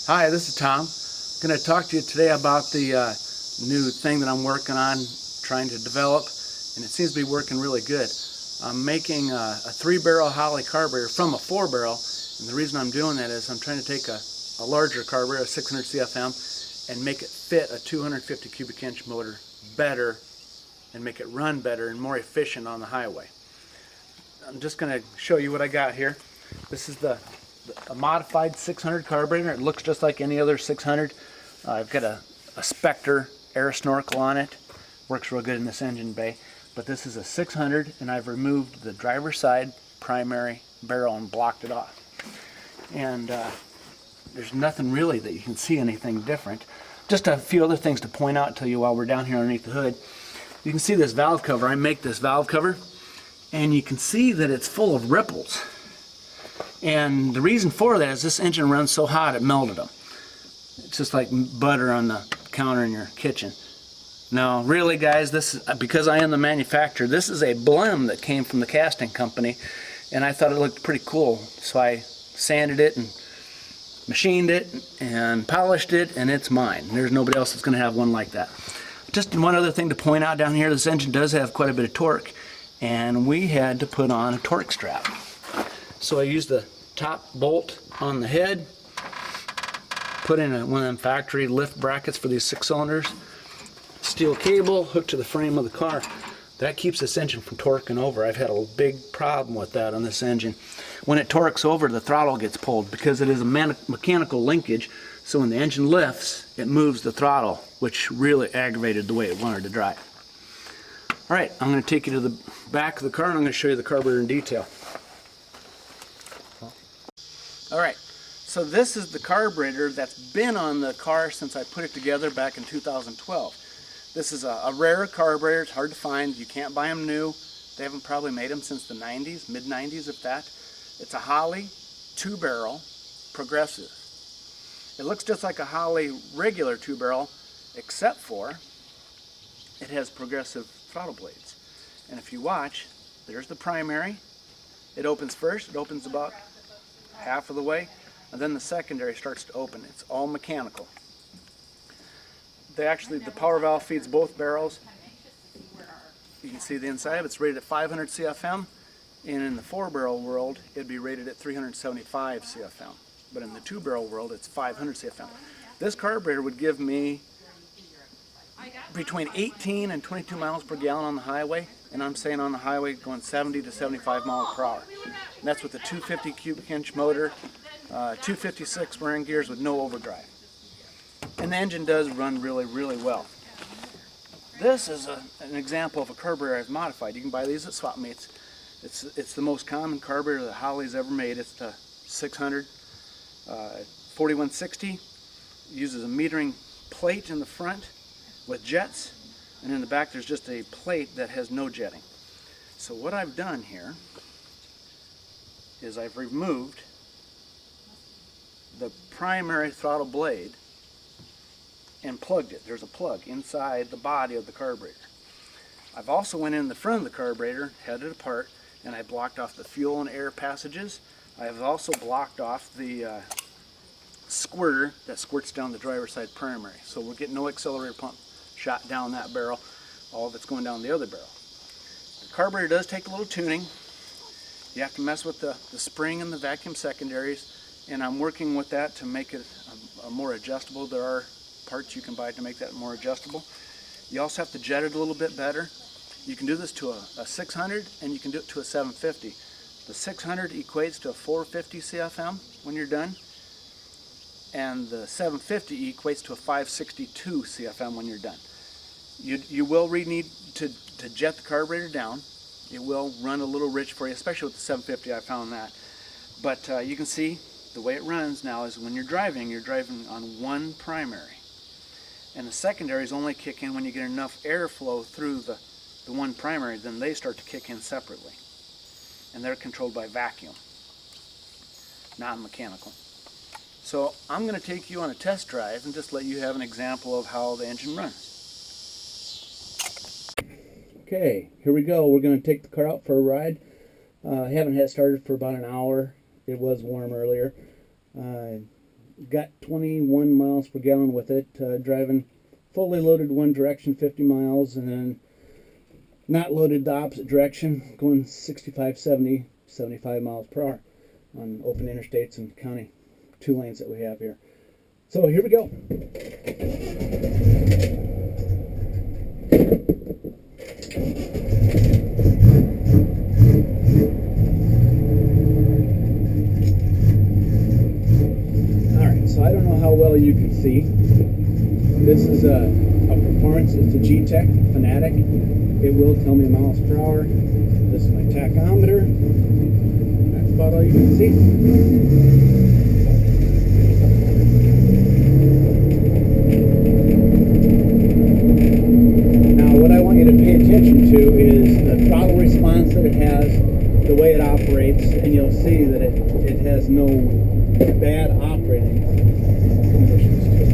Hi, this is Tom. I'm going to talk to you today about the new thing that I'm working on, trying to develop, and it seems to be working really good. I'm making a 3-barrel Holley carburetor from a 4-barrel, and the reason I'm doing that is I'm trying to take a larger carburetor, a 600 CFM, and make it fit a 250 cubic inch motor better and make it run better and more efficient on the highway. I'm just going to show you what I got here. This is a modified 600 carburetor. It looks just like any other 600. I've got a Spectre air snorkel on it. Works real good in this engine bay. But this is a 600, and I've removed the driver's side primary barrel and blocked it off. And there's nothing really that you can see anything different. Just a few other things to point out to you while we're down here underneath the hood. You can see this valve cover. I make this valve cover, and you can see that it's full of ripples. And the reason for that is this engine runs so hot it melted them. It's just like butter on the counter in your kitchen. No, really guys, this is, because I am the manufacturer, this is a blem that came from the casting company, and I thought it looked pretty cool. So I sanded it and machined it and polished it, and it's mine. There's nobody else that's going to have one like that. Just one other thing to point out down here, this engine does have quite a bit of torque, and we had to put on a torque strap. So I used the top bolt on the head, put in one of them factory lift brackets for these 6 cylinders, steel cable hooked to the frame of the car. That keeps this engine from torquing over. I've had a big problem with that on this engine. When it torques over, the throttle gets pulled because it is a mechanical linkage, so when the engine lifts, it moves the throttle, which really aggravated the way it wanted to drive. Alright, I'm going to take you to the back of the car and I'm going to show you the carburetor in detail. Alright, so this is the carburetor that's been on the car since I put it together back in 2012. This is a rare carburetor. It's hard to find. You can't buy them new. They haven't probably made them since the 90s, mid-90s if that. It's a Holley 2-barrel progressive. It looks just like a Holley regular 2-barrel, except for it has progressive throttle blades. And if you watch, there's the primary. It opens first. It opens about half of the way, and then the secondary starts to open. It's all mechanical. The power valve feeds both barrels. You can see the inside. It's rated at 500 CFM, and in the 4-barrel world it'd be rated at 375 CFM, but in the 2-barrel world it's 500 CFM. This carburetor would give me between 18 and 22 miles per gallon on the highway, and I'm saying on the highway going 70 to 75 miles per hour. And that's with a 250 cubic inch motor, 256 spring gears with no overdrive. And the engine does run really, really well. This is an example of a carburetor I've modified. You can buy these at swap meets. It's the most common carburetor that Holley's ever made. It's the 600 4160. Uses a metering plate in the front with jets, and in the back there's just a plate that has no jetting. So what I've done here is I've removed the primary throttle blade and plugged it. There's a plug inside the body of the carburetor. I've also went in the front of the carburetor, had it apart, and I blocked off the fuel and air passages. I have also blocked off the squirter that squirts down the driver's side primary. So we'll get no accelerator pump shot down that barrel. All of it's going down the other barrel. The carburetor does take a little tuning. You have to mess with the spring and the vacuum secondaries, and I'm working with that to make it a more adjustable. There are parts you can buy to make that more adjustable. You also have to jet it a little bit better. You can do this to a 600 and you can do it to a 750. The 600 equates to a 450 CFM when you're done, and the 750 equates to a 562 CFM when you're done. You will need to jet the carburetor down. It will run a little rich for you, especially with the 750. I found that. But you can see the way it runs now is when you're driving on one primary. And the secondaries only kick in when you get enough airflow through the one primary, then they start to kick in separately. And they're controlled by vacuum, not mechanical. So I'm going to take you on a test drive and just let you have an example of how the engine runs. Okay, here we go. We're going to take the car out for a ride. I haven't had it started for about an hour. It was warm earlier. got 21 miles per gallon with it, driving fully loaded one direction 50 miles, and then not loaded the opposite direction, going 65, 70, 75 miles per hour on open interstates and county 2 lanes that we have here. So here we go. Alright, so I don't know how well you can see. This is a performance, it's a G-Tech Fanatic. It will tell me miles per hour. This is my tachometer. That's about all you can see. Now what I want you to pay attention to is the throttle response that it has, the way it operates, and you'll see that it has no bad operating conditions to it.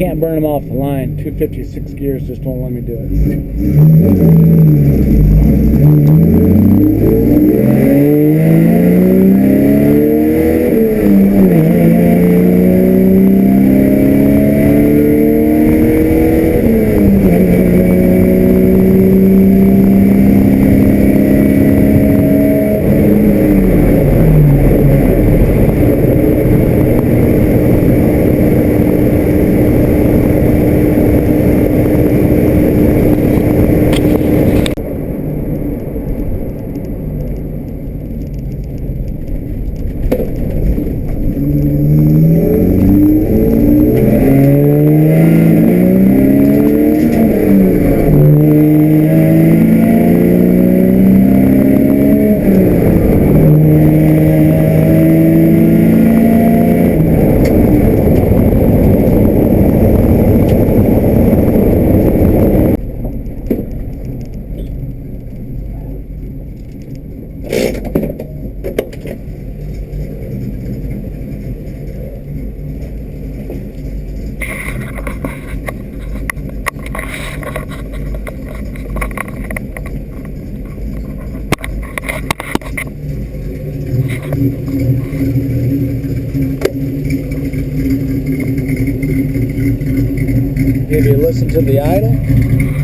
Can't burn them off the line. 256 gears just won't let me do it. Maybe listen to the idle.